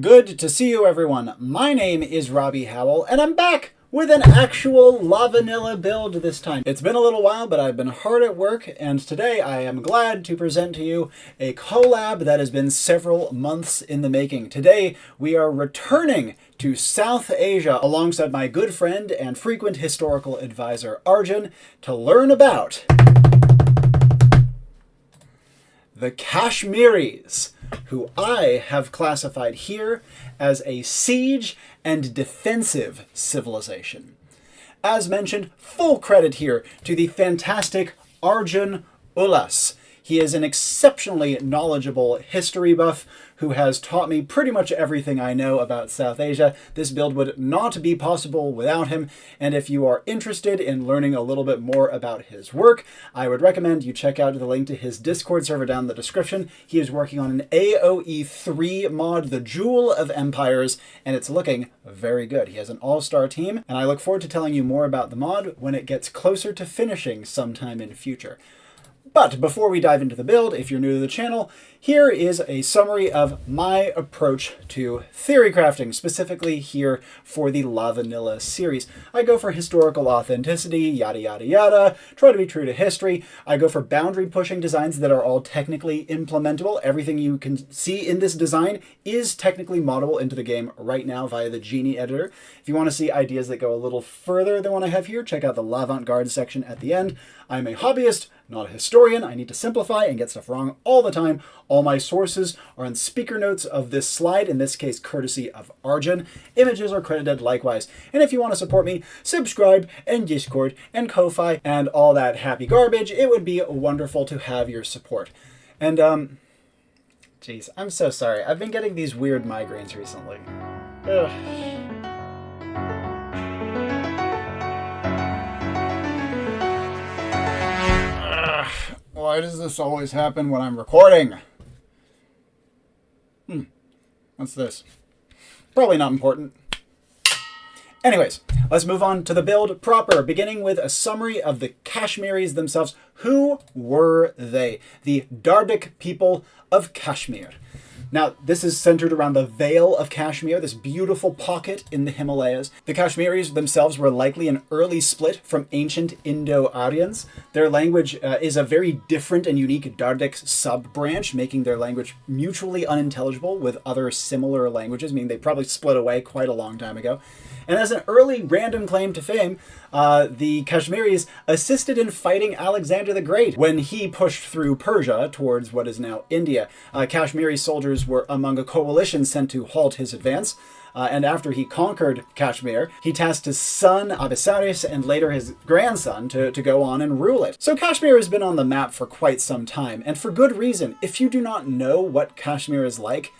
Good to see you, everyone. My name is Robbie Howell, and I'm back with an actual LAVAnilla build this time. It's been a little while, but I've been hard at work, and today I am glad to present to you a collab that has been several months in the making. Today, we are returning to South Asia alongside my good friend and frequent historical advisor, Arjun, to learn about the Kashmiris, who I have classified here as a siege and defensive civilization. As mentioned, full credit here to the fantastic Arjun Ulas. He is an exceptionally knowledgeable history buff who has taught me pretty much everything I know about South Asia. This build would not be possible without him, and if you are interested in learning a little bit more about his work, I would recommend you check out the link to his Discord server down in the description. He is working on an AoE 3 mod, the Jewel of Empires, and it's looking very good. He has an all-star team, and I look forward to telling you more about the mod when it gets closer to finishing sometime in future. But before we dive into the build, if you're new to the channel, here is a summary of my approach to theory crafting, specifically here for the LAVAnilla series. I go for historical authenticity, yada yada yada, try to be true to history. I go for boundary pushing designs that are all technically implementable. Everything you can see in this design is technically moddable into the game right now via the Genie editor. If you want to see ideas that go a little further than what I have here, check out the LAVAnte-Garde section at the end. I'm a hobbyist, not a historian. I need to simplify and get stuff wrong all the time. All my sources are on speaker notes of this slide, in this case courtesy of Arjun. Images are credited likewise. And if you want to support me, subscribe and Discord and Ko-Fi and all that happy garbage. It would be wonderful to have your support. And geez, I'm so sorry. I've been getting these weird migraines recently. Ugh. Why does this always happen when I'm recording? What's this? Probably not important. Anyways, let's move on to the build proper, beginning with a summary of the Kashmiris themselves. Who were they? The Dardic people of Kashmir. Now, this is centered around the Vale of Kashmir, this beautiful pocket in the Himalayas. The Kashmiris themselves were likely an early split from ancient Indo-Aryans. Their language is a very different and unique Dardic sub-branch, making their language mutually unintelligible with other similar languages, meaning they probably split away quite a long time ago. And as an early random claim to fame, the Kashmiris assisted in fighting Alexander the Great when he pushed through Persia towards what is now India. Kashmiri soldiers were among a coalition sent to halt his advance. And after he conquered Kashmir, he tasked his son Abhisaris and later his grandson to go on and rule it. So Kashmir has been on the map for quite some time, and for good reason. If you do not know what Kashmir is like,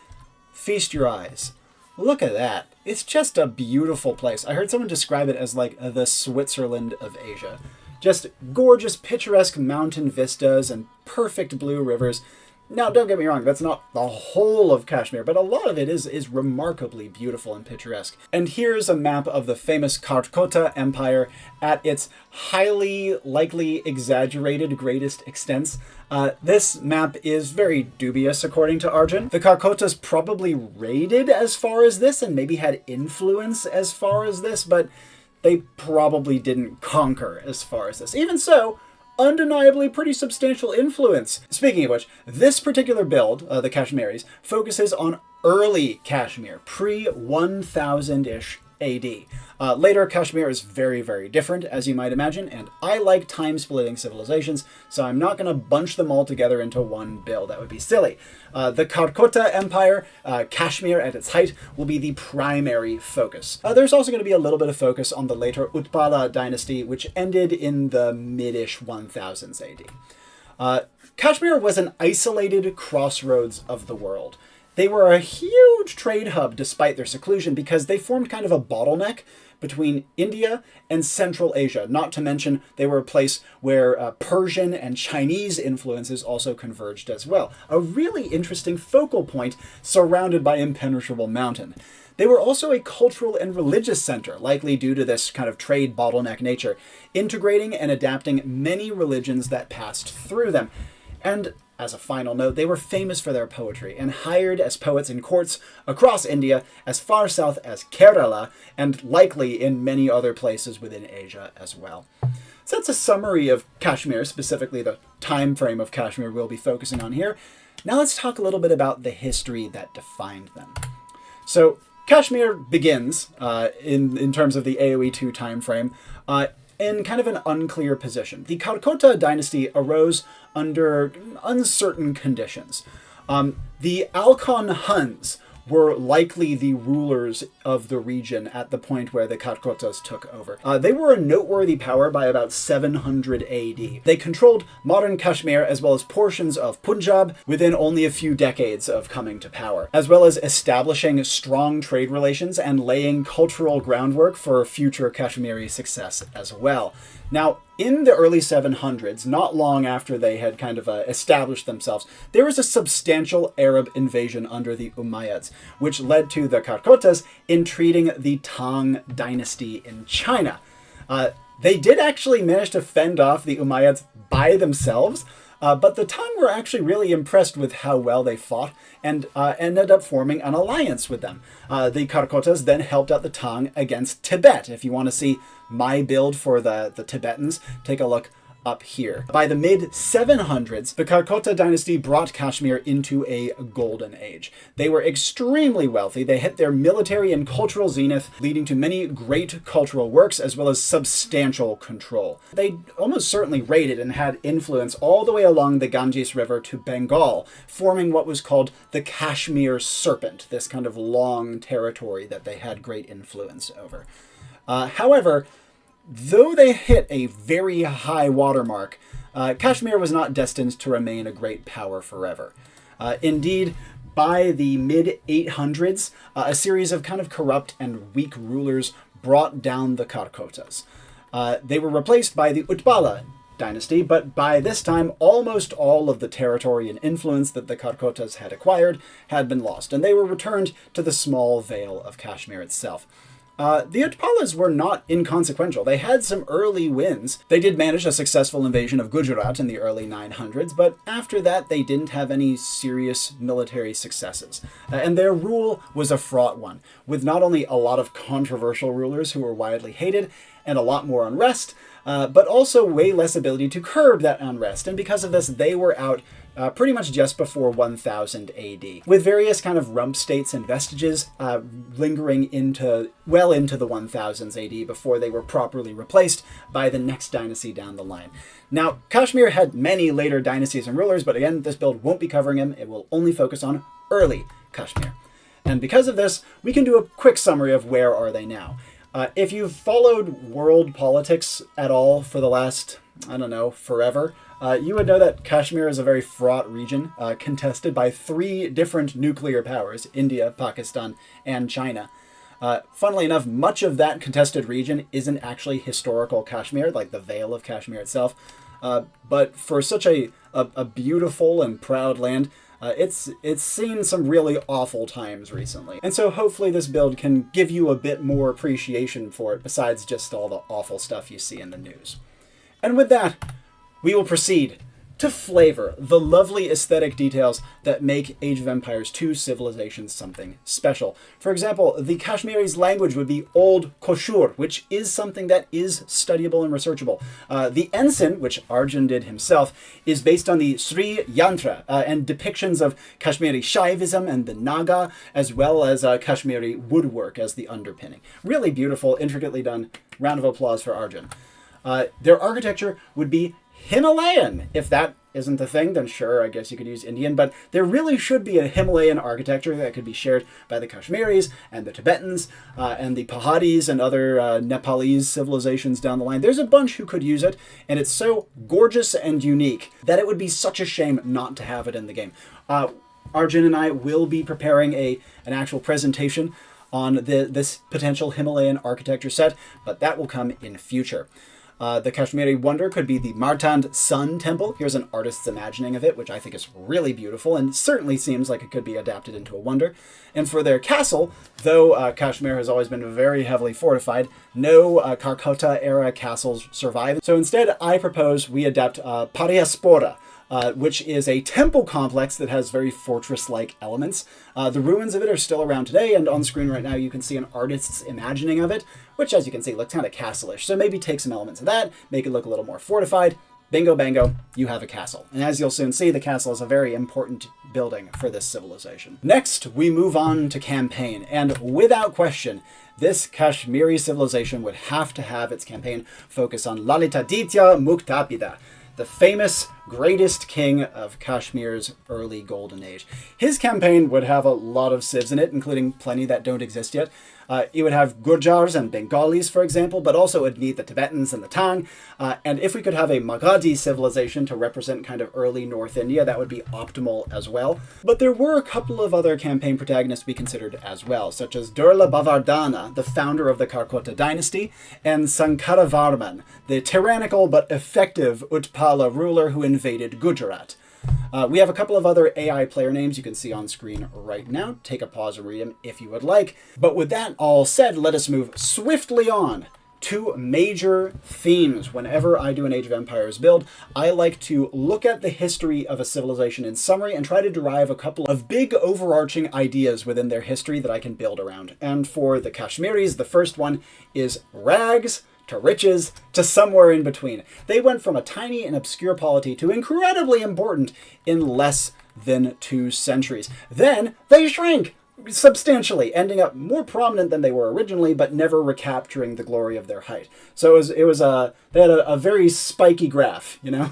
feast your eyes. Look at that. It's just a beautiful place. I heard someone describe it as like the Switzerland of Asia. Just gorgeous, picturesque mountain vistas and perfect blue rivers. Now, don't get me wrong, that's not the whole of Kashmir, but a lot of it is remarkably beautiful and picturesque. And here's a map of the famous Karkota Empire at its highly likely exaggerated greatest extents. This map is very dubious, according to Arjun. The Karkotas probably raided as far as this and maybe had influence as far as this, but they probably didn't conquer as far as this. Even so, undeniably pretty substantial influence. Speaking of which, this particular build, the Kashmiris, focuses on early Kashmir, pre-1000-ish AD. Later, Kashmir is very, very different, as you might imagine, and I like time-splitting civilizations, so I'm not going to bunch them all together into one build. That would be silly. The Karkota Empire, Kashmir at its height, will be the primary focus. There's also going to be a little bit of focus on the later Utpala dynasty, which ended in the mid-ish 1000s AD. Kashmir was an isolated crossroads of the world. They were a huge trade hub despite their seclusion because they formed kind of a bottleneck between India and Central Asia. Not to mention they were a place where Persian and Chinese influences also converged as well. A really interesting focal point surrounded by impenetrable mountain. They were also a cultural and religious center, likely due to this kind of trade bottleneck nature, integrating and adapting many religions that passed through them. And as a final note, they were famous for their poetry and hired as poets in courts across India as far south as Kerala and likely in many other places within Asia as well. So that's a summary of Kashmir, specifically the time frame of Kashmir we'll be focusing on here. Now let's talk a little bit about the history that defined them. So Kashmir begins, in terms of the AoE 2 time frame, in kind of an unclear position. The Karkota dynasty arose under uncertain conditions. The Alkon Huns were likely the rulers of the region at the point where the Karkotas took over. They were a noteworthy power by about 700 AD. They controlled modern Kashmir as well as portions of Punjab within only a few decades of coming to power, as well as establishing strong trade relations and laying cultural groundwork for future Kashmiri success as well. Now, in the early 700s, not long after they had kind of established themselves, there was a substantial Arab invasion under the Umayyads, which led to the Karkotas entreating the Tang dynasty in China. They did actually manage to fend off the Umayyads by themselves, but the Tang were actually really impressed with how well they fought and ended up forming an alliance with them. The Karkotas then helped out the Tang against Tibet. If you want to see my build for the Tibetans, take a look up here. By the mid-700s, the Karkota dynasty brought Kashmir into a golden age. They were extremely wealthy. They hit their military and cultural zenith, leading to many great cultural works as well as substantial control. They almost certainly raided and had influence all the way along the Ganges River to Bengal, forming what was called the Kashmir Serpent, this kind of long territory that they had great influence over. However, though they hit a very high watermark, Kashmir was not destined to remain a great power forever. Indeed, by the mid-800s, a series of kind of corrupt and weak rulers brought down the Karkotas. They were replaced by the Utpala dynasty, but by this time, almost all of the territory and influence that the Karkotas had acquired had been lost, and they were returned to the small vale of Kashmir itself. The Utpalas were not inconsequential. They had some early wins. They did manage a successful invasion of Gujarat in the early 900s, but after that they didn't have any serious military successes. And their rule was a fraught one, with not only a lot of controversial rulers who were widely hated and a lot more unrest, but also way less ability to curb that unrest. And because of this, they were out pretty much just before 1000 AD, with various kind of rump states and vestiges lingering well into the 1000s AD before they were properly replaced by the next dynasty down the line. Now, Kashmir had many later dynasties and rulers, but again, this build won't be covering them. It will only focus on early Kashmir. And because of this, we can do a quick summary of where are they now. If you've followed world politics at all for the last, I don't know, forever, you would know that Kashmir is a very fraught region, contested by 3 different nuclear powers, India, Pakistan, and China. Funnily enough, much of that contested region isn't actually historical Kashmir, like the Vale of Kashmir itself. But for such a beautiful and proud land, it's seen some really awful times recently. And so hopefully this build can give you a bit more appreciation for it, besides just all the awful stuff you see in the news. And with that, we will proceed to flavor the lovely aesthetic details that make Age of Empires 2 Civilizations something special. For example, the Kashmiri's language would be Old Koshur, which is something that is studyable and researchable. The ensign, which Arjun did himself, is based on the Sri Yantra and depictions of Kashmiri Shaivism and the Naga, as well as Kashmiri woodwork as the underpinning. Really beautiful, intricately done. Round of applause for Arjun. Their architecture would be Himalayan. If that isn't the thing, then sure, I guess you could use Indian, but there really should be a Himalayan architecture that could be shared by the Kashmiris and the Tibetans and the Pahadis and other Nepalese civilizations down the line. There's a bunch who could use it, and it's so gorgeous and unique that it would be such a shame not to have it in the game. Arjun and I will be preparing an actual presentation on this potential Himalayan architecture set, but that will come in future. The Kashmiri wonder could be the Martand Sun Temple. Here's an artist's imagining of it, which I think is really beautiful and certainly seems like it could be adapted into a wonder. And for their castle, though Kashmir has always been very heavily fortified, no Karkota-era castles survive. So instead, I propose we adapt Paryaspora, which is a temple complex that has very fortress-like elements. The ruins of it are still around today, and on screen right now you can see an artist's imagining of it, which, as you can see, looks kind of castle-ish. So maybe take some elements of that, make it look a little more fortified. Bingo bango, you have a castle. And as you'll soon see, the castle is a very important building for this civilization. Next, we move on to campaign, and without question, this Kashmiri civilization would have to have its campaign focus on Lalitaditya Muktapida, the famous greatest king of Kashmir's early golden age. His campaign would have a lot of civs in it, including plenty that don't exist yet. You would have Gurjars and Bengalis, for example, but also it'd need the Tibetans and the Tang. And if we could have a Magadhi civilization to represent kind of early North India, that would be optimal as well. But there were a couple of other campaign protagonists to be considered as well, such as Durla Bhavardhana, the founder of the Karkota dynasty, and Sankaravarman, the tyrannical but effective Utpala ruler who invaded Gujarat. We have a couple of other AI player names you can see on screen right now. Take a pause and read them if you would like. But with that all said, let us move swiftly on to major themes. Whenever I do an Age of Empires build, I like to look at the history of a civilization in summary and try to derive a couple of big overarching ideas within their history that I can build around. And for the Kashmiris, the first one is rags to riches, to somewhere in between. They went from a tiny and obscure polity to incredibly important in less than 2 centuries. Then they shrank substantially, ending up more prominent than they were originally, but never recapturing the glory of their height. So they had a very spiky graph, you know?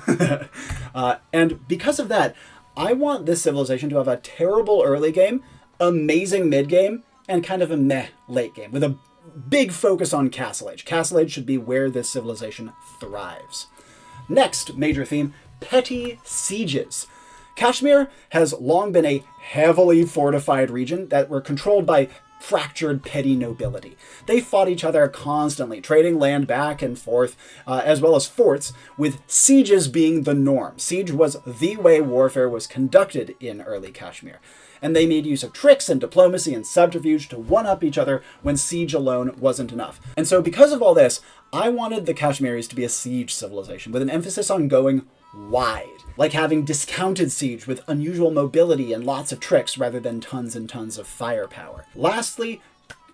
And because of that, I want this civilization to have a terrible early game, amazing mid game, and kind of a meh late game, with a big focus on Castle Age. Castle Age should be where this civilization thrives. Next major theme, petty sieges. Kashmir has long been a heavily fortified region that were controlled by fractured petty nobility. They fought each other constantly, trading land back and forth, as well as forts, with sieges being the norm. Siege was the way warfare was conducted in early Kashmir. And they made use of tricks and diplomacy and subterfuge to one-up each other when siege alone wasn't enough. And so because of all this, I wanted the Kashmiris to be a siege civilization with an emphasis on going wide, like having discounted siege with unusual mobility and lots of tricks rather than tons and tons of firepower. Lastly,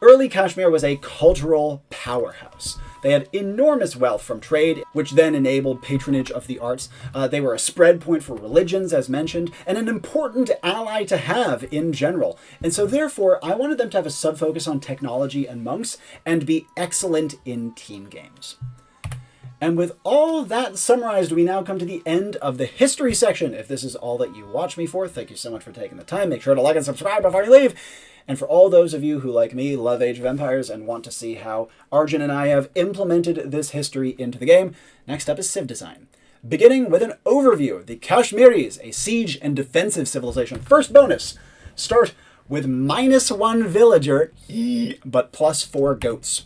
early Kashmir was a cultural powerhouse. They had enormous wealth from trade, which then enabled patronage of the arts. They were a spread point for religions, as mentioned, and an important ally to have in general. And so therefore, I wanted them to have a sub-focus on technology and monks, and be excellent in team games. And with all that summarized, we now come to the end of the history section. If this is all that you watch me for, thank you so much for taking the time. Make sure to like and subscribe before you leave. And for all those of you who, like me, love Age of Empires and want to see how Arjun and I have implemented this history into the game, next up is civ design. Beginning with an overview, the Kashmiris, a siege and defensive civilization. First bonus, start with -1 villager, but +4 goats.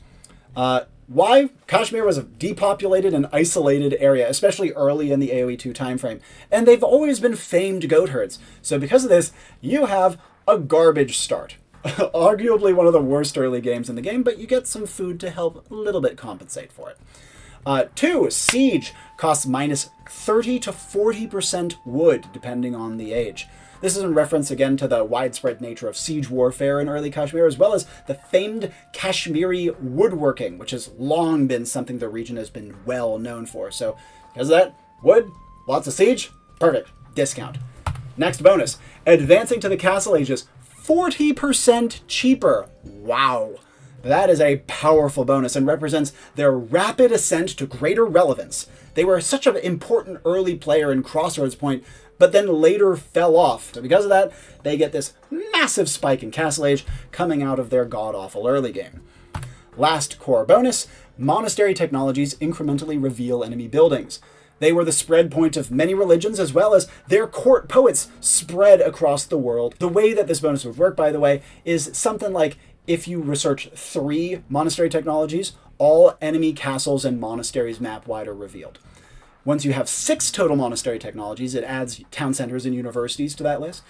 Why? Kashmir was a depopulated and isolated area, especially early in the AoE2 timeframe, and they've always been famed goat herds. So because of this, you have a garbage start. Arguably one of the worst early games in the game, but you get some food to help a little bit compensate for it. 2, siege costs -30 to 40% wood, depending on the age. This is in reference again to the widespread nature of siege warfare in early Kashmir, as well as the famed Kashmiri woodworking, which has long been something the region has been well known for. So because of that, wood, lots of siege, perfect, discount. Next bonus, advancing to the Castle Ages, 40% cheaper. Wow. That is a powerful bonus and represents their rapid ascent to greater relevance. They were such an important early player in Crossroads Point, but then later fell off. So because of that, they get this massive spike in Castle Age coming out of their god-awful early game. Last core bonus, monastery technologies incrementally reveal enemy buildings. They were the spread point of many religions, as well as their court poets spread across the world. The way that this bonus would work, by the way, is something like if you research 3 monastery technologies, all enemy castles and monasteries map-wide are revealed. Once you have 6 total monastery technologies, it adds town centers and universities to that list.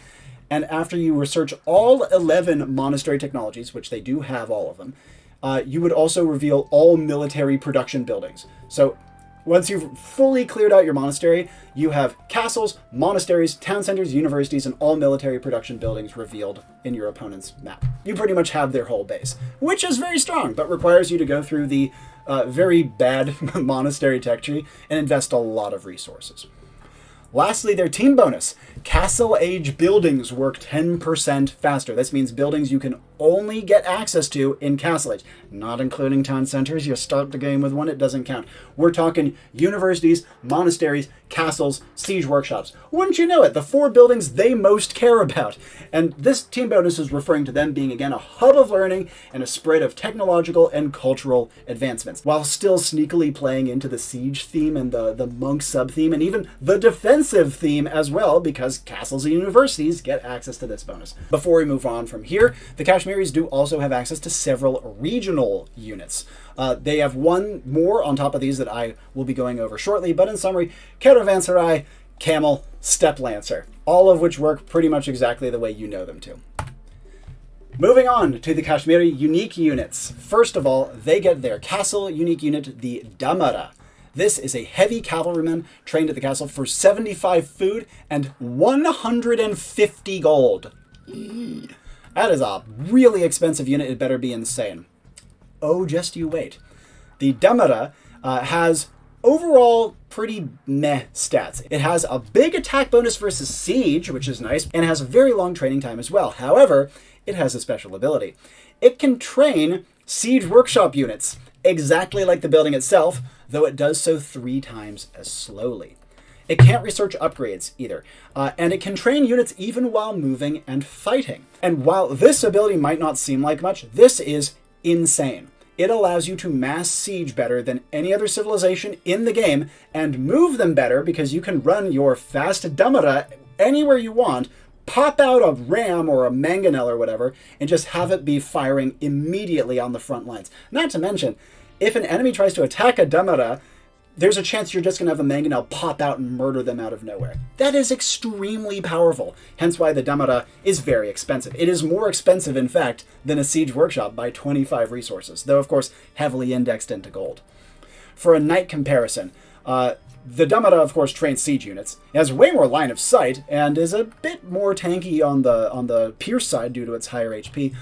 And after you research all 11 monastery technologies, which they do have all of them, you would also reveal all military production buildings. So Once you've fully cleared out your monastery, you have castles, monasteries, town centers, universities, and all military production buildings revealed in your opponent's map. You pretty much have their whole base, which is very strong, but requires you to go through the very bad monastery tech tree and invest a lot of resources. Lastly, their team bonus. Castle Age buildings work 10% faster. This means buildings you can only get access to in Castle Age. Not including town centers. You start the game with one, it doesn't count. We're talking universities, monasteries, castles, siege workshops. Wouldn't you know it? The 4 buildings they most care about. And this team bonus is referring to them being, again, a hub of learning and a spread of technological and cultural advancements, while still sneakily playing into the siege theme and the monk sub-theme and even the defensive theme as well, because castles and universities get access to this bonus. Before we move on from here, the Kashmiris do also have access to several regional units. They have one more on top of these that I will be going over shortly, but in summary, Caravanserai, Camel, Steppe Lancer, all of which work pretty much exactly the way you know them to. Moving on to the Kashmiri unique units. First of all, they get their castle unique unit, the Damara. This is a heavy cavalryman trained at the castle for 75 food and 150 gold. That is a really expensive unit. It better be insane. Oh, just you wait. The Damara has overall pretty meh stats. It has a big attack bonus versus siege, which is nice, and it has a very long training time as well. However, it has a special ability. It can train siege workshop units, exactly like the building itself, though it does so 3 times as slowly. It can't research upgrades either, and it can train units even while moving and fighting. And while this ability might not seem like much, this is insane. It allows you to mass siege better than any other civilization in the game and move them better because you can run your fast Damara anywhere you want, pop out a ram or a mangonel or whatever, and just have it be firing immediately on the front lines. Not to mention, if an enemy tries to attack a Damara, there's a chance you're just going to have a mangonel pop out and murder them out of nowhere. That is extremely powerful, hence why the Damara is very expensive. It is more expensive, in fact, than a siege workshop by 25 resources, though of course heavily indexed into gold. For a knight comparison, the Damara of course trains siege units. It has way more line of sight and is a bit more tanky on the pierce side due to its higher HP,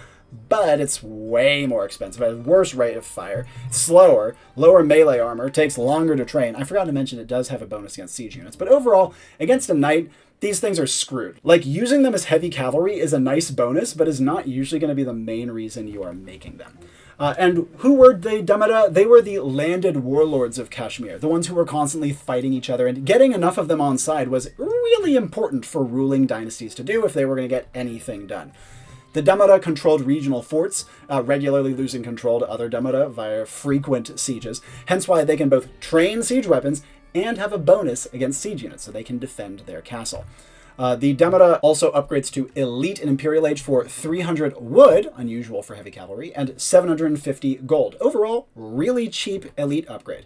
but it's way more expensive, has worse rate of fire, slower, lower melee armor, takes longer to train. I forgot to mention it does have a bonus against siege units, but overall, against a knight, these things are screwed. Like, using them as heavy cavalry is a nice bonus, but is not usually going to be the main reason you are making them. And who were the Damara? They were the landed warlords of Kashmir, the ones who were constantly fighting each other, and getting enough of them on side was really important for ruling dynasties to do if they were going to get anything done. The Damara controlled regional forts, regularly losing control to other Damara via frequent sieges, hence why they can both train siege weapons and have a bonus against siege units, so they can defend their castle. The Damara also upgrades to Elite in Imperial Age for 300 wood, unusual for heavy cavalry, and 750 gold. Overall, really cheap Elite upgrade.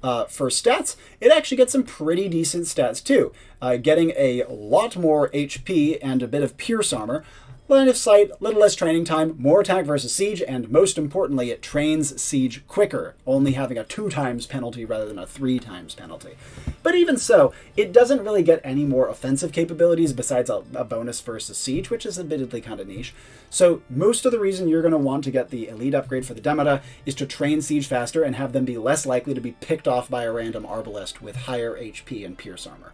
For stats, it actually gets some pretty decent stats too, getting a lot more HP and a bit of pierce armor, line of sight, little less training time, more attack versus siege, and most importantly, it trains siege quicker, only having a 2 times penalty rather than a 3 times penalty. But even so, it doesn't really get any more offensive capabilities besides a bonus versus siege, which is admittedly kind of niche. So most of the reason you're going to want to get the Elite upgrade for the Damara is to train siege faster and have them be less likely to be picked off by a random arbalest with higher HP and pierce armor.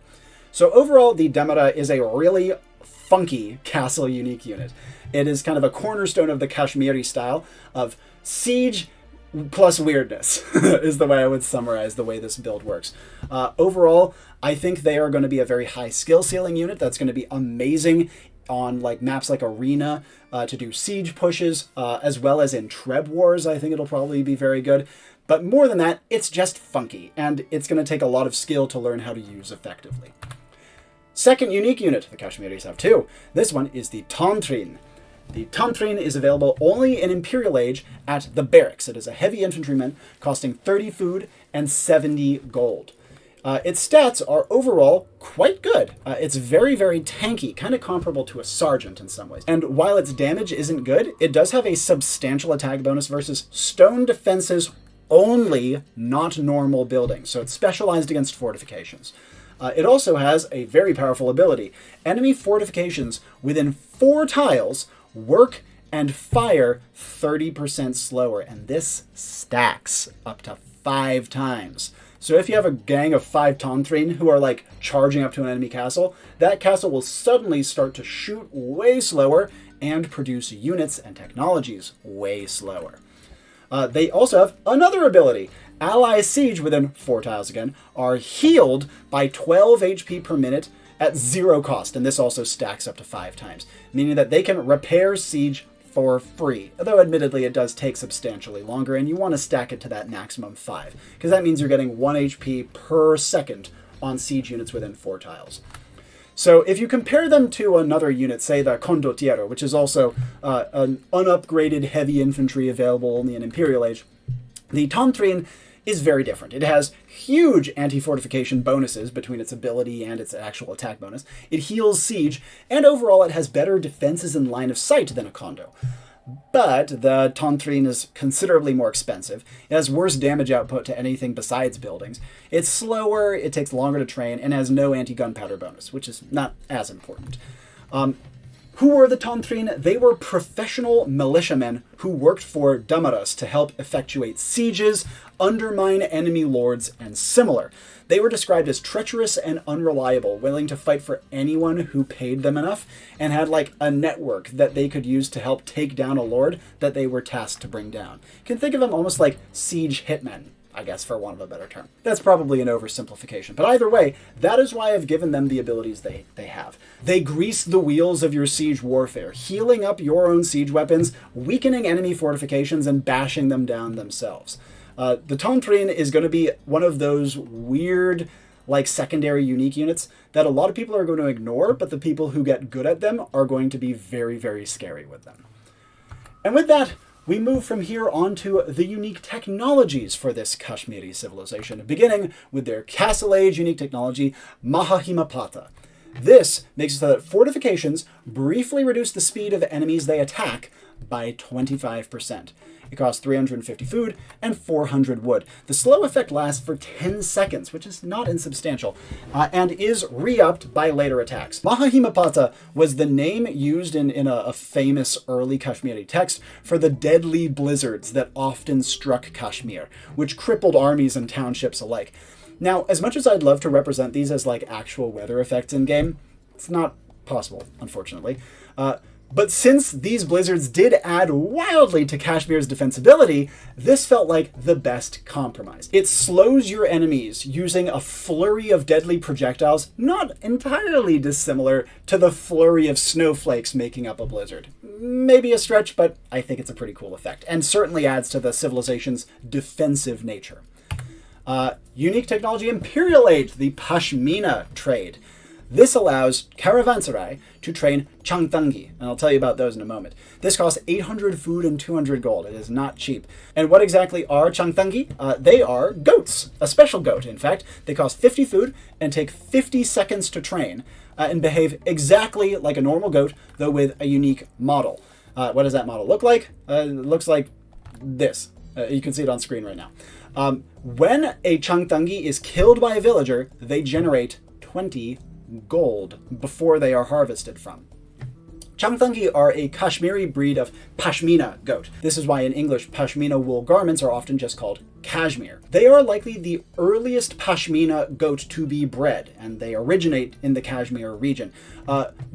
So overall, the Damara is a really funky castle unique unit. It is kind of a cornerstone of the Kashmiri style of siege plus weirdness is the way I would summarize the way this build works. Overall, I think they are going to be a very high skill ceiling unit that's going to be amazing on like maps like Arena to do siege pushes, as well as in Treb Wars. I think it'll probably be very good. But more than that, it's just funky, and it's going to take a lot of skill to learn how to use effectively. Second unique unit, the Kashmiris have 2. This one is the Tantrin. The Tantrin is available only in Imperial Age at the barracks. It is a heavy infantryman costing 30 food and 70 gold. Its stats are overall quite good. It's very, very tanky, kind of comparable to a sergeant in some ways. And while its damage isn't good, it does have a substantial attack bonus versus stone defenses only not normal buildings, so it's specialized against fortifications. It also has a very powerful ability. Enemy fortifications within 4 tiles work and fire 30% slower, and this stacks up to 5 times. So if you have a gang of 5 Tonthrin who are like charging up to an enemy castle, that castle will suddenly start to shoot way slower and produce units and technologies way slower. They also have another ability. Ally siege within 4 tiles again are healed by 12 HP per minute at 0 cost, and this also stacks up to 5 times, meaning that they can repair siege for free, although admittedly it does take substantially longer, and you want to stack it to that maximum 5, because that means you're getting 1 HP per second on siege units within 4 tiles. So if you compare them to another unit, say the Condottiero, which is also an unupgraded heavy infantry available only in Imperial Age, the Tonthrin is very different. It has huge anti-fortification bonuses between its ability and its actual attack bonus. It heals siege, and overall it has better defenses in line of sight than a Kondo. But the Tonthrin is considerably more expensive. It has worse damage output to anything besides buildings. It's slower, it takes longer to train, and has no anti-gunpowder bonus, which is not as important. Who were the Tonthrin? They were professional militiamen who worked for Damaras to help effectuate sieges, undermine enemy lords, and similar. They were described as treacherous and unreliable, willing to fight for anyone who paid them enough, and had like a network that they could use to help take down a lord that they were tasked to bring down. You can think of them almost like siege hitmen, I guess, for want of a better term. That's probably an oversimplification, but either way, that is why I've given them the abilities they have. They grease the wheels of your siege warfare, healing up your own siege weapons, weakening enemy fortifications, and bashing them down themselves. The Tonthrin is going to be one of those weird, like, secondary unique units that a lot of people are going to ignore, but the people who get good at them are going to be very, very scary with them. And with that, we move from here on to the unique technologies for this Kashmiri civilization, beginning with their Castle Age unique technology, Mahahimapata. This makes it so that fortifications briefly reduce the speed of enemies they attack by 25%. It costs 350 food and 400 wood. The slow effect lasts for 10 seconds, which is not insubstantial, and is re-upped by later attacks. Mahahimapata was the name used in a famous early Kashmiri text for the deadly blizzards that often struck Kashmir, which crippled armies and townships alike. Now, as much as I'd love to represent these as like actual weather effects in-game, it's not possible, unfortunately. But since these blizzards did add wildly to Kashmir's defensibility, this felt like the best compromise. It slows your enemies using a flurry of deadly projectiles, not entirely dissimilar to the flurry of snowflakes making up a blizzard. Maybe a stretch, but I think it's a pretty cool effect, and certainly adds to the civilization's defensive nature. Unique technology Imperial Age, the Pashmina trade. This allows caravanserai to train Changtangi, and I'll tell you about those in a moment. This costs 800 food and 200 gold. It is not cheap. And what exactly are Changtangi? They are goats, a special goat, in fact. They cost 50 food and take 50 seconds to train, and behave exactly like a normal goat, though with a unique model. What does that model look like? It looks like this. You can see it on screen right now. When a Changtangi is killed by a villager, they generate 20 gold before they are harvested from. Changtangi are a Kashmiri breed of Pashmina goat. This is why in English Pashmina wool garments are often just called Kashmir. They are likely the earliest Pashmina goat to be bred, and they originate in the Kashmir region.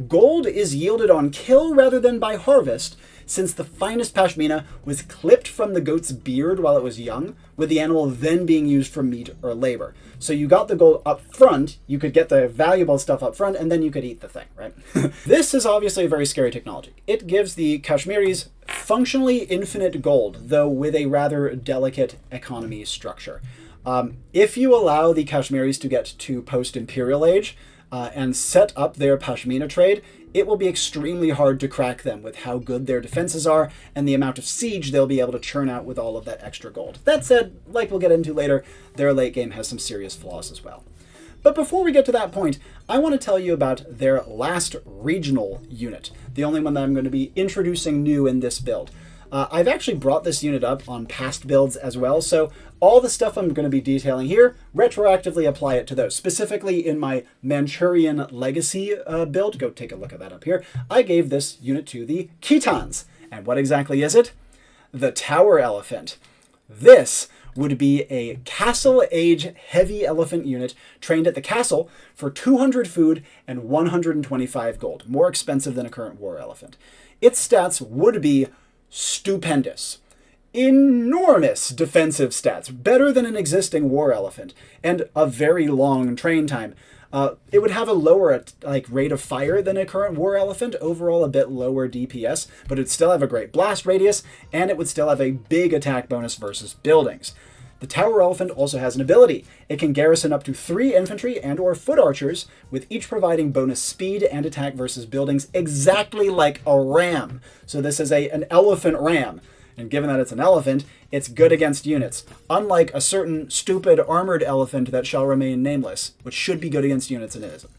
Gold is yielded on kill rather than by harvest, since the finest Pashmina was clipped from the goat's beard while it was young, with the animal then being used for meat or labor. So you got the gold up front, you could get the valuable stuff up front, and then you could eat the thing, right? This is obviously a very scary technology. It gives the Kashmiris functionally infinite gold, though with a rather delicate economy structure. If you allow the Kashmiris to get to post-imperial age and set up their Pashmina trade, it will be extremely hard to crack them with how good their defenses are and the amount of siege they'll be able to churn out with all of that extra gold. That said, like we'll get into later, their late game has some serious flaws as well. But before we get to that point, I want to tell you about their last regional unit, the only one that I'm going to be introducing new in this build. I've actually brought this unit up on past builds as well, so all the stuff I'm going to be detailing here, retroactively apply it to those. Specifically in my Manchurian Legacy build, go take a look at that up here, I gave this unit to the Khitans. And what exactly is it? The Tower Elephant. This would be a castle age heavy elephant unit trained at the castle for 200 food and 125 gold, more expensive than a current war elephant. Its stats would be stupendous. Enormous defensive stats, better than an existing war elephant, and a very long train time. It would have a lower rate of fire than a current war elephant, overall a bit lower DPS, but it'd still have a great blast radius, and it would still have a big attack bonus versus buildings. The Tower Elephant also has an ability. It can garrison up to 3 infantry and or foot archers, with each providing bonus speed and attack versus buildings, exactly like a ram. So this is an elephant ram. And given that it's an elephant, it's good against units, unlike a certain stupid armored elephant that shall remain nameless, which should be good against units and it isn't.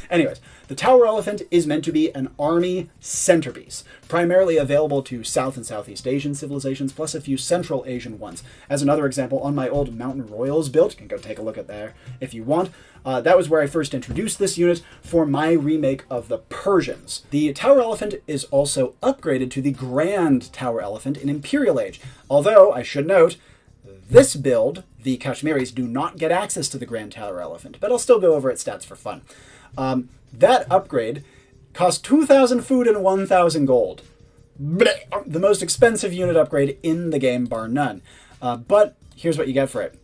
Anyways, the Tower Elephant is meant to be an army centerpiece, primarily available to South and Southeast Asian civilizations, plus a few Central Asian ones. As another example, on my old Mountain Royals build, you can go take a look at there if you want, that was where I first introduced this unit for my remake of the Persians. The Tower Elephant is also upgraded to the Grand Tower Elephant in Imperial Age, although I should note, this build, the Kashmiris, do not get access to the Grand Tower Elephant, but I'll still go over its stats for fun. That upgrade costs 2,000 food and 1,000 gold. Blech! The most expensive unit upgrade in the game, bar none. But here's what you get for it.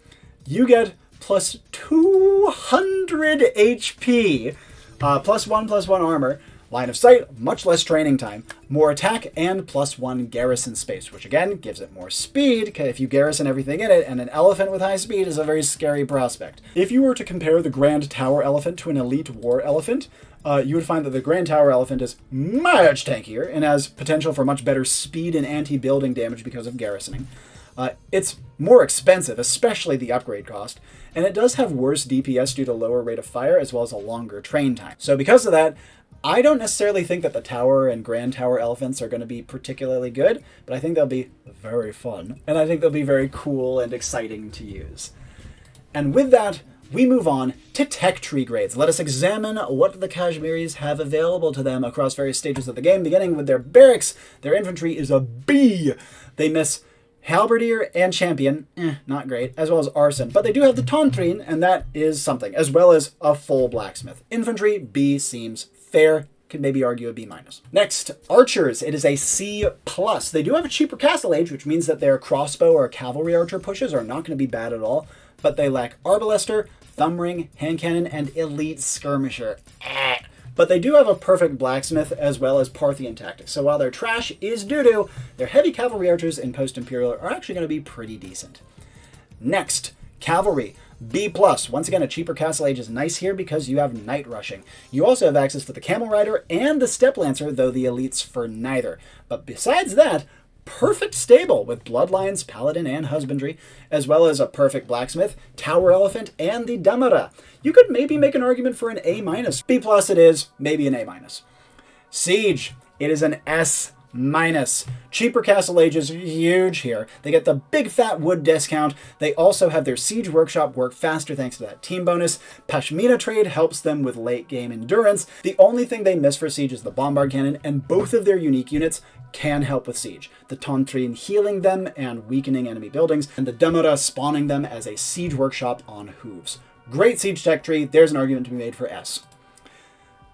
You get plus 200 HP, +1/+1 armor, line of sight, much less training time, more attack, and +1 garrison space, which again gives it more speed if you garrison everything in it, and an elephant with high speed is a very scary prospect. If you were to compare the Grand Tower Elephant to an elite war elephant, you would find that the Grand Tower Elephant is much tankier and has potential for much better speed and anti-building damage because of garrisoning. It's more expensive, especially the upgrade cost, and it does have worse DPS due to lower rate of fire as well as a longer train time. So because of that, I don't necessarily think that the Tower and Grand Tower Elephants are going to be particularly good, but I think they'll be very fun, and I think they'll be very cool and exciting to use. And with that, we move on to tech tree grades. Let us examine what the Kashmiris have available to them across various stages of the game, beginning with their barracks. Their infantry is a B. They miss Halberdier and Champion, not great, as well as Arson. But they do have the Tontrine, and that is something, as well as a full blacksmith. Infantry, B seems fair. Can maybe argue a B-. Next, archers. It is a C+. They do have a cheaper castle age, which means that their crossbow or cavalry archer pushes are not going to be bad at all, but they lack arbalester, thumb ring, hand cannon, and elite skirmisher. But they do have a perfect blacksmith as well as Parthian tactics, so while their trash is doo-doo, their heavy cavalry archers in post-imperial are actually going to be pretty decent. Next, cavalry. B+. Once again, a cheaper castle age is nice here because you have night rushing. You also have access to the camel rider and the step lancer, though the elites for neither. But besides that, perfect stable with bloodlines, paladin, and husbandry, as well as a perfect blacksmith, tower elephant, and the damara. You could maybe make an argument for an A-. B+ it is, maybe an A-. Siege. It is an S-. Cheaper castle age is huge here. They get the big fat wood discount. They also have their siege workshop work faster thanks to that team bonus. Pashmina trade helps them with late game endurance. The only thing they miss for siege is the bombard cannon, and both of their unique units can help with siege. The Tontrine healing them and weakening enemy buildings, and the Damara spawning them as a siege workshop on hooves. Great siege tech tree. There's an argument to be made for S.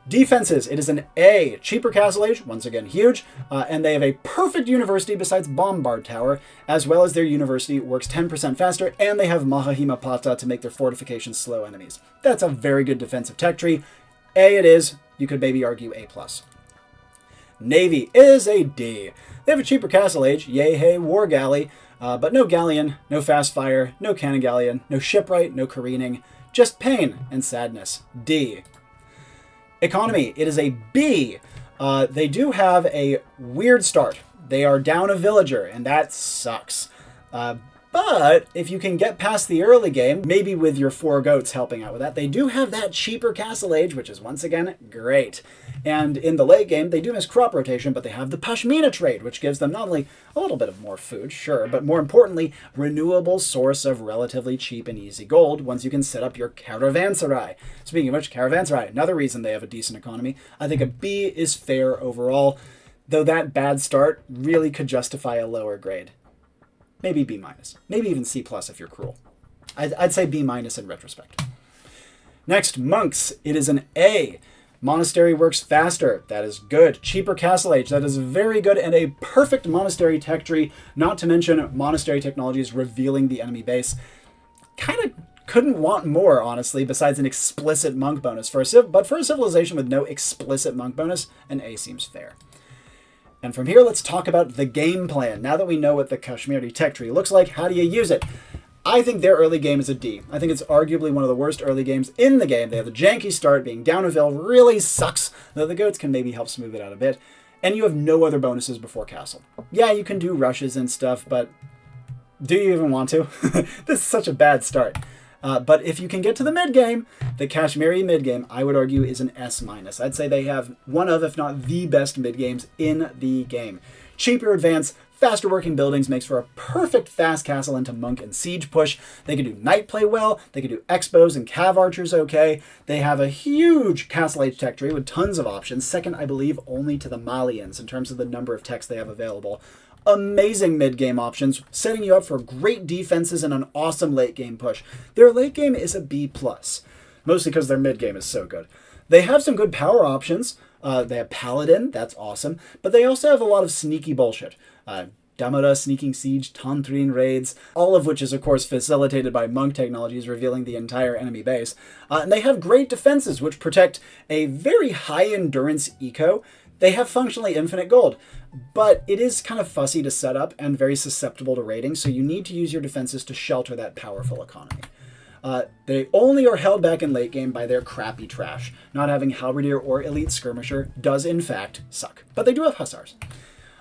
Defenses, it is an A. Cheaper castle age, once again huge, and they have a perfect university besides Bombard Tower, as well as their university works 10% faster, and they have Mahahimapata to make their fortifications slow enemies. That's a very good defensive tech tree. A it is, you could maybe argue A+. Navy is a D. They have a cheaper castle age, yay hey war galley, but no galleon, no fast fire, no cannon galleon, no shipwright, no careening, just pain and sadness. D. Economy, it is a B. They do have a weird start. They are down a villager, and that sucks. But But if you can get past the early game, maybe with your 4 goats helping out with that, they do have that cheaper castle age, which is once again great. And in the late game, they do miss crop rotation, but they have the Pashmina trade, which gives them not only a little bit of more food, sure, but more importantly, renewable source of relatively cheap and easy gold once you can set up your caravanserai. Speaking of which, caravanserai, another reason they have a decent economy. I think a B is fair overall, though that bad start really could justify a lower grade. Maybe B-, maybe even C+ if you're cruel. I'd say B- in retrospect. Next, monks. It is an A. Monastery works faster. That is good. Cheaper castle age. That is very good and a perfect monastery tech tree, not to mention monastery technologies revealing the enemy base. Kind of couldn't want more, honestly, besides an explicit monk bonus. But for a civilization with no explicit monk bonus, an A seems fair. And from here, let's talk about the game plan. Now that we know what the Kashmiri tech tree looks like, how do you use it? I think their early game is a D. I think it's arguably one of the worst early games in the game. They have a janky start. Being down a hill really sucks, though the goats can maybe help smooth it out a bit. And you have no other bonuses before castle. Yeah, you can do rushes and stuff, but do you even want to? This is such a bad start. But if you can get to the mid-game, the Kashmiri mid-game, I would argue, is an S-. I'd say they have one of, if not the best mid-games in the game. Cheaper advance, faster working buildings makes for a perfect fast castle into monk and siege push. They can do knight play well, they can do expos and cav archers okay. They have a huge castle age tech tree with tons of options, second, I believe, only to the Malians in terms of the number of techs they have available. Amazing mid-game options, setting you up for great defenses and an awesome late-game push. Their late game is a B+, mostly because their mid-game is so good. They have some good power options. They have Paladin, that's awesome, but they also have a lot of sneaky bullshit. Damara, Sneaking Siege, Tantrin raids, all of which is, of course, facilitated by monk technologies, revealing the entire enemy base. And they have great defenses, which protect a very high-endurance eco. They have functionally infinite gold, but it is kind of fussy to set up and very susceptible to raiding, so you need to use your defenses to shelter that powerful economy. They only are held back in late game by their crappy trash. Not having Halberdier or Elite Skirmisher does, in fact, suck. But they do have Hussars.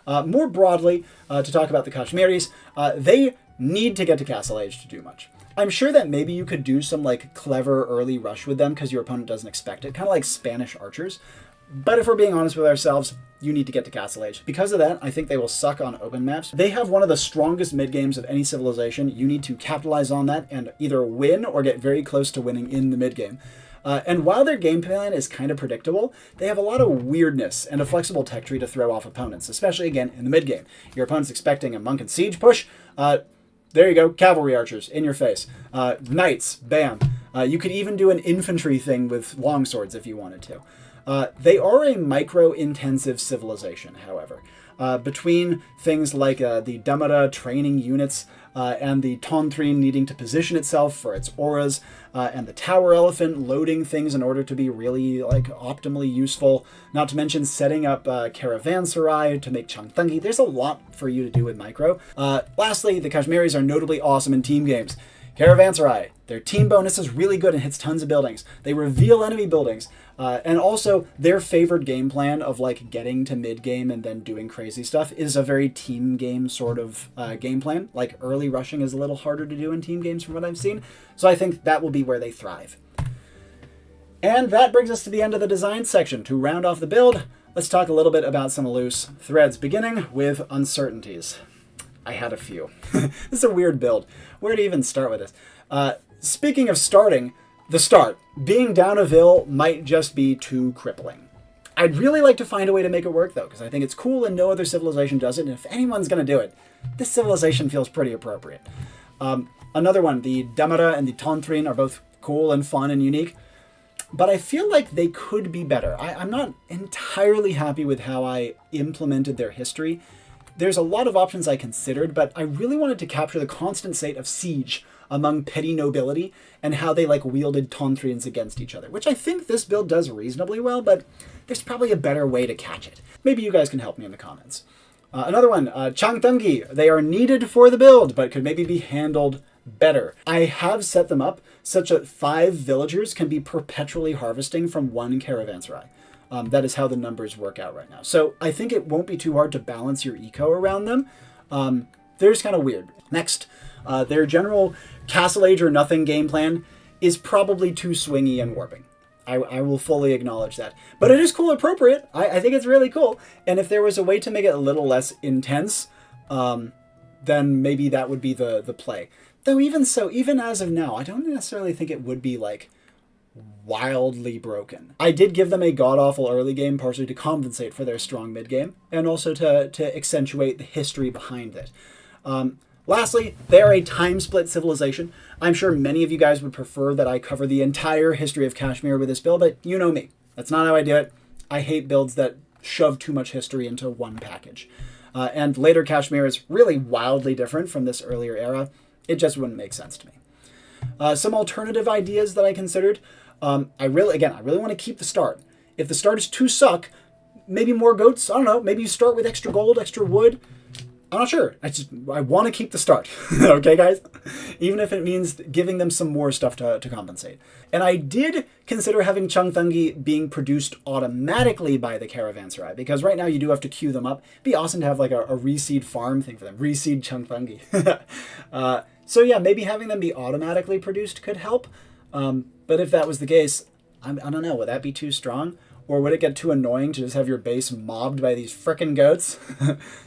More broadly, to talk about the Kashmiris, they need to get to Castle Age to do much. I'm sure that maybe you could do some clever early rush with them because your opponent doesn't expect it, kind of like Spanish archers. But if we're being honest with ourselves, you need to get to Castle Age. Because of that, I think they will suck on open maps. They have one of the strongest mid-games of any civilization. You need to capitalize on that and either win or get very close to winning in the mid-game. And while their game plan is kind of predictable, they have a lot of weirdness and a flexible tech tree to throw off opponents, especially, again, in the mid-game. Your opponent's expecting a monk and siege push. There you go, cavalry archers, in your face. Knights, bam. You could even do an infantry thing with longswords if you wanted to. They are a micro-intensive civilization, however. Between things like the Damara training units and the Tantrin needing to position itself for its auras, and the Tower Elephant loading things in order to be really optimally useful, not to mention setting up Caravanserai to make Changtangi. There's a lot for you to do with micro. Lastly, the Kashmiris are notably awesome in team games. Caravanserai, their team bonus is really good and hits tons of buildings. They reveal enemy buildings. And also, their favored game plan of getting to mid-game and then doing crazy stuff is a very team game sort of game plan. Early rushing is a little harder to do in team games from what I've seen. So I think that will be where they thrive. And that brings us to the end of the design section. To round off the build, let's talk a little bit about some loose threads, beginning with Uncertainties. I had a few. This is a weird build. Where to even start with this? Speaking of starting, the start. Being down a hill might just be too crippling. I'd really like to find a way to make it work, though, because I think it's cool and no other civilization does it, and if anyone's going to do it, this civilization feels pretty appropriate. Another one, the Damara and the Tantrin are both cool and fun and unique, but I feel like they could be better. I'm not entirely happy with how I implemented their history. There's a lot of options I considered, but I really wanted to capture the constant state of siege among petty nobility and how they wielded Tantrins against each other, which I think this build does reasonably well, but there's probably a better way to catch it. Maybe you guys can help me in the comments. Another one, Changtangi. They are needed for the build, but could maybe be handled better. I have set them up such that 5 villagers can be perpetually harvesting from 1 caravanserai. That is how the numbers work out right now. So I think it won't be too hard to balance your eco around them. They're just kind of weird. Next, Their general Castle Age or nothing game plan is probably too swingy and warping. I will fully acknowledge that. But it is cool and appropriate. I think it's really cool. And if there was a way to make it a little less intense, then maybe that would be the play. Though even so, even as of now, I don't necessarily think it would be like wildly broken. I did give them a god-awful early game, partially to compensate for their strong mid-game, and also to accentuate the history behind it. Lastly, they are a time-split civilization. I'm sure many of you guys would prefer that I cover the entire history of Kashmir with this build, but you know me. That's not how I do it. I hate builds that shove too much history into one package. And later Kashmir is really wildly different from this earlier era. It just wouldn't make sense to me. Some alternative ideas that I considered. I really want to keep the start. If the start is too suck, maybe more goats. I don't know. Maybe you start with extra gold, extra wood. I'm not sure. I want to keep the start. Okay, guys? Even if it means giving them some more stuff to compensate. And I did consider having Changfungi being produced automatically by the caravanserai, because right now you do have to queue them up. It'd be awesome to have like a reseed farm thing for them. Reseed Changfungi. So yeah, maybe having them be automatically produced could help. But if that was the case, I don't know. Would that be too strong? Or would it get too annoying to just have your base mobbed by these frickin' goats?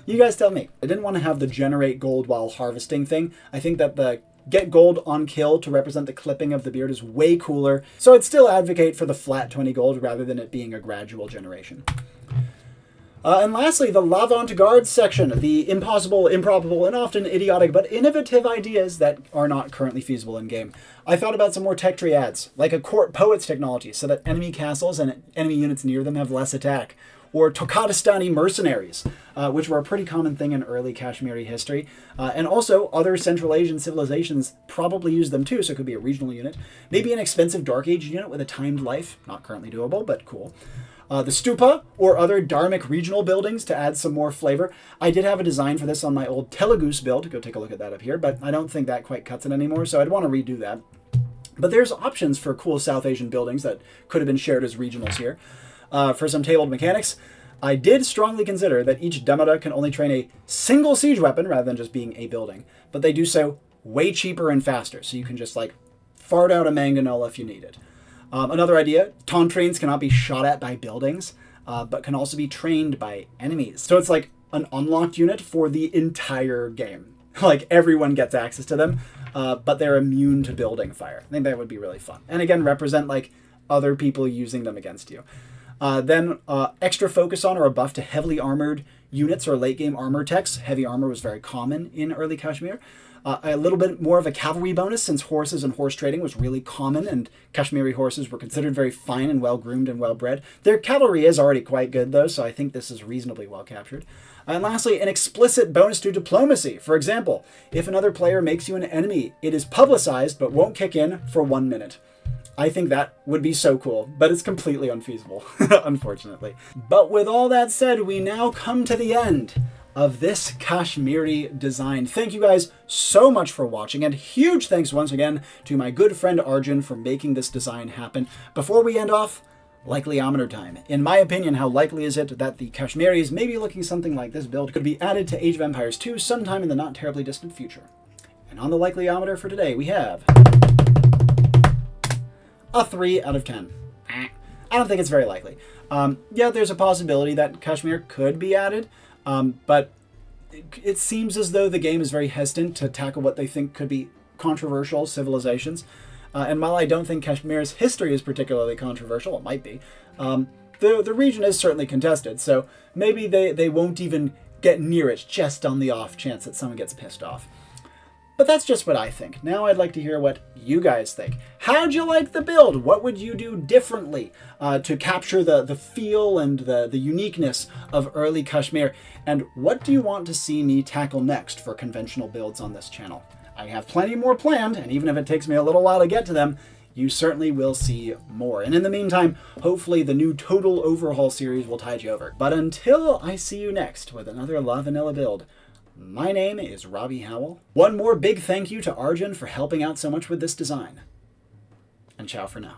You guys tell me. I didn't want to have the generate gold while harvesting thing. I think that the get gold on kill to represent the clipping of the beard is way cooler. So I'd still advocate for the flat 20 gold rather than it being a gradual generation. And lastly, the LAVAnte-Garde section, the impossible, improbable, and often idiotic but innovative ideas that are not currently feasible in-game. I thought about some more tech triads, like a court poets technology, so that enemy castles and enemy units near them have less attack, or Tokatistani mercenaries, which were a pretty common thing in early Kashmiri history, and also other Central Asian civilizations probably use them too, so it could be a regional unit. Maybe an expensive Dark Age unit with a timed life, not currently doable, but cool. The stupa, or other dharmic regional buildings to add some more flavor. I did have a design for this on my old Telugus build. Go take a look at that up here, but I don't think that quite cuts it anymore, so I'd want to redo that. But there's options for cool South Asian buildings that could have been shared as regionals here. For some tabled mechanics, I did strongly consider that each Damara can only train a single siege weapon rather than just being a building, but they do so way cheaper and faster, so you can just like fart out a mangonel if you need it. Another idea, taunt trains cannot be shot at by buildings, but can also be trained by enemies. So it's like an unlocked unit for the entire game. Like everyone gets access to them, but they're immune to building fire. I think that would be really fun. And again, represent like other people using them against you. Then extra focus on or a buff to heavily armored units or late game armor techs. Heavy armor was very common in early Kashmir. A little bit more of a cavalry bonus, since horses and horse trading was really common, and Kashmiri horses were considered very fine and well-groomed and well-bred. Their cavalry is already quite good, though, so I think this is reasonably well captured. And lastly, an explicit bonus to diplomacy. For example, if another player makes you an enemy, it is publicized but won't kick in for 1 minute. I think that would be so cool, but it's completely unfeasible, unfortunately. But with all that said, we now come to the end of this Kashmiri design. Thank you guys so much for watching, and huge thanks once again to my good friend Arjun for making this design happen. Before we end off, Likeliometer time. In my opinion, how likely is it that the Kashmiris, maybe looking something like this build, could be added to Age of Empires 2 sometime in the not terribly distant future? And on the Likeliometer for today, we have a 3 out of 10. I don't think it's very likely. Yeah, there's a possibility that Kashmir could be added, but it seems as though the game is very hesitant to tackle what they think could be controversial civilizations. And while I don't think Kashmir's history is particularly controversial, it might be, the region is certainly contested, so maybe they won't even get near it just on the off chance that someone gets pissed off. But that's just what I think. Now I'd like to hear what you guys think. How'd you like the build? What would you do differently to capture the feel and the uniqueness of early Kashmir? And what do you want to see me tackle next for conventional builds on this channel? I have plenty more planned, and even if it takes me a little while to get to them, you certainly will see more. And in the meantime, hopefully the new Total Overhaul series will tide you over. But until I see you next with another LAVAnilla build, my name is Robbie Howell. One more big thank you to Arjun for helping out so much with this design. And ciao for now.